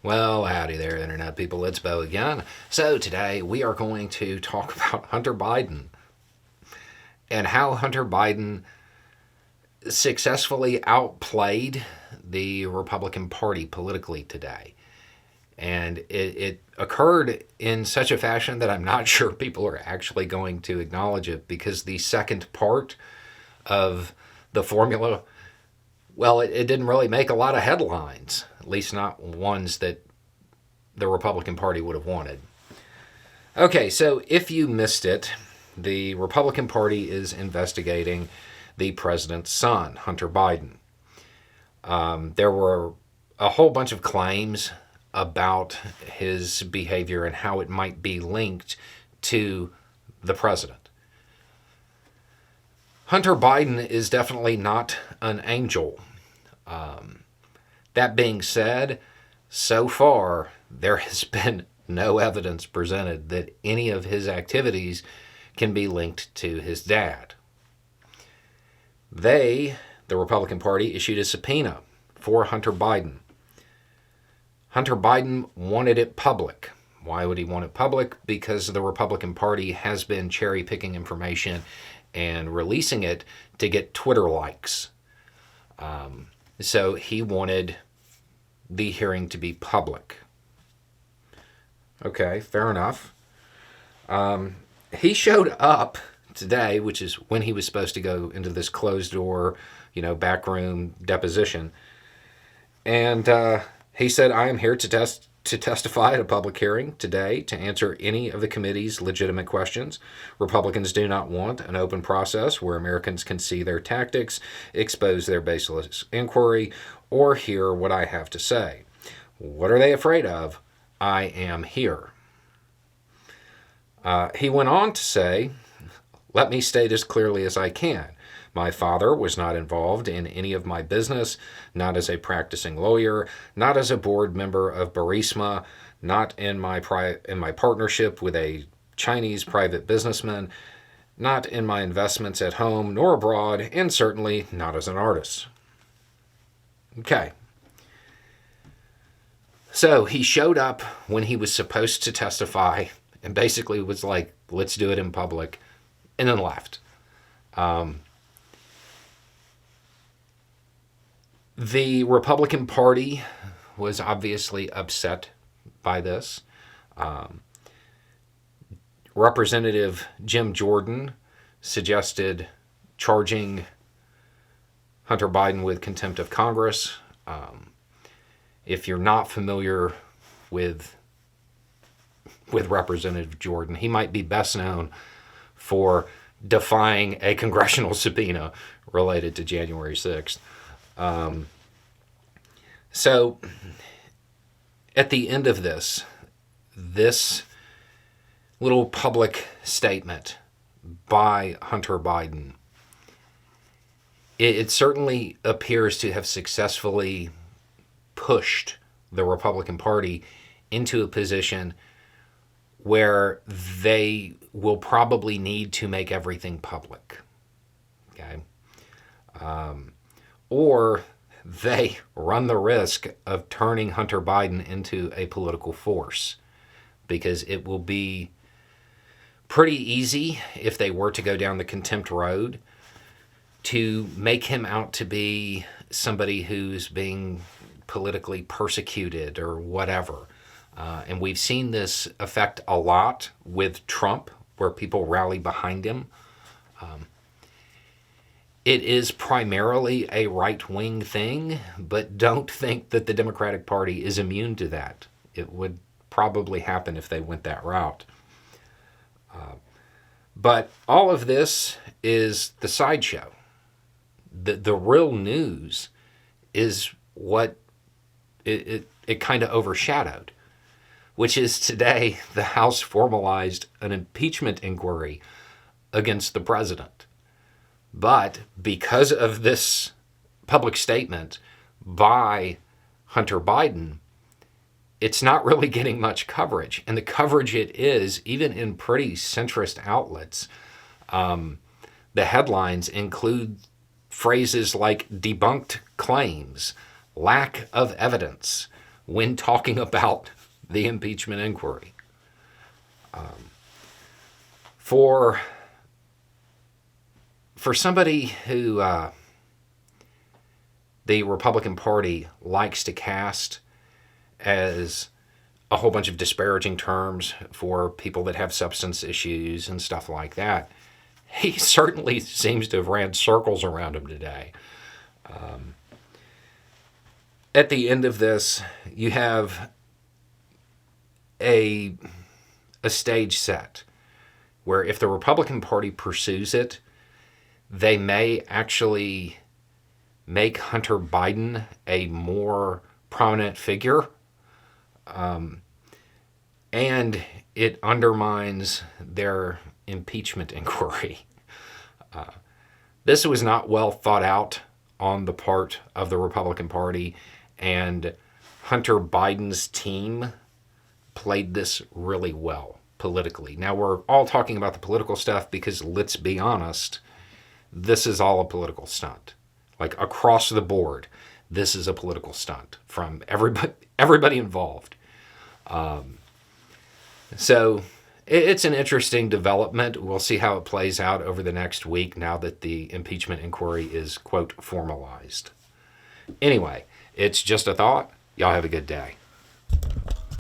Well, howdy there, Internet people. It's Bo again. So, today we are going to talk about Hunter Biden and how Hunter Biden successfully outplayed the Republican Party politically today. And it occurred in such a fashion that I'm not sure people are actually going to acknowledge it, because the second part of the formula, well, it didn't really make a lot of headlines, at least not ones that the Republican Party would have wanted. Okay, so if you missed it, the Republican Party is investigating the president's son, Hunter Biden. There were a whole bunch of claims about his behavior and how it might be linked to the president. Hunter Biden is definitely not an angel. That being said, so far, there has been no evidence presented that any of his activities can be linked to his dad. The Republican Party, issued a subpoena for Hunter Biden. Hunter Biden wanted it public. Why would he want it public? Because the Republican Party has been cherry-picking information and releasing it to get Twitter likes. So he wanted the hearing to be public. Okay, fair enough. He showed up today, which is when he was supposed to go into this closed door, backroom deposition. And he said, "I am here to testify at a public hearing today to answer any of the committee's legitimate questions. Republicans do not want an open process where Americans can see their tactics, expose their baseless inquiry, or hear what I have to say. What are they afraid of? I am here." He went on to say, "Let me state as clearly as I can. My father was not involved in any of my business, not as a practicing lawyer, not as a board member of Burisma, not in my partnership with a Chinese private businessman, not in my investments at home nor abroad, and certainly not as an artist." Okay. So he showed up when he was supposed to testify and basically was like, "Let's do it in public," and then left. The Republican Party was obviously upset by this. Representative Jim Jordan suggested charging Hunter Biden with contempt of Congress. If you're not familiar with Representative Jordan, he might be best known for defying a congressional subpoena related to January 6th. So at the end of this little public statement by Hunter Biden, it certainly appears to have successfully pushed the Republican Party into a position where they will probably need to make everything public. Okay? Or they run the risk of turning Hunter Biden into a political force, because it will be pretty easy, if they were to go down the contempt road, to make him out to be somebody who's being politically persecuted or whatever. And we've seen this effect a lot with Trump, where people rally behind him. It is primarily a right-wing thing, but don't think that the Democratic Party is immune to that. It would probably happen if they went that route. But all of this is the sideshow. The real news is what it kind of overshadowed, which is today the House formalized an impeachment inquiry against the president. But because of this public statement by Hunter Biden, it's not really getting much coverage. And the coverage it is, even in pretty centrist outlets, the headlines include phrases like debunked claims, lack of evidence, when talking about the impeachment inquiry. For somebody who the Republican Party likes to cast as a whole bunch of disparaging terms for people that have substance issues and stuff like that, he certainly seems to have ran circles around him today. At the end of this, you have a stage set where if the Republican Party pursues it, they may actually make Hunter Biden a more prominent figure. And it undermines their impeachment inquiry. This was not well thought out on the part of the Republican Party, and Hunter Biden's team played this really well politically. Now, we're all talking about the political stuff because, let's be honest, this is all a political stunt. Like, across the board, this is a political stunt from everybody involved. So it's an interesting development. We'll see how it plays out over the next week now that the impeachment inquiry is, quote, formalized. Anyway, it's just a thought. Y'all have a good day.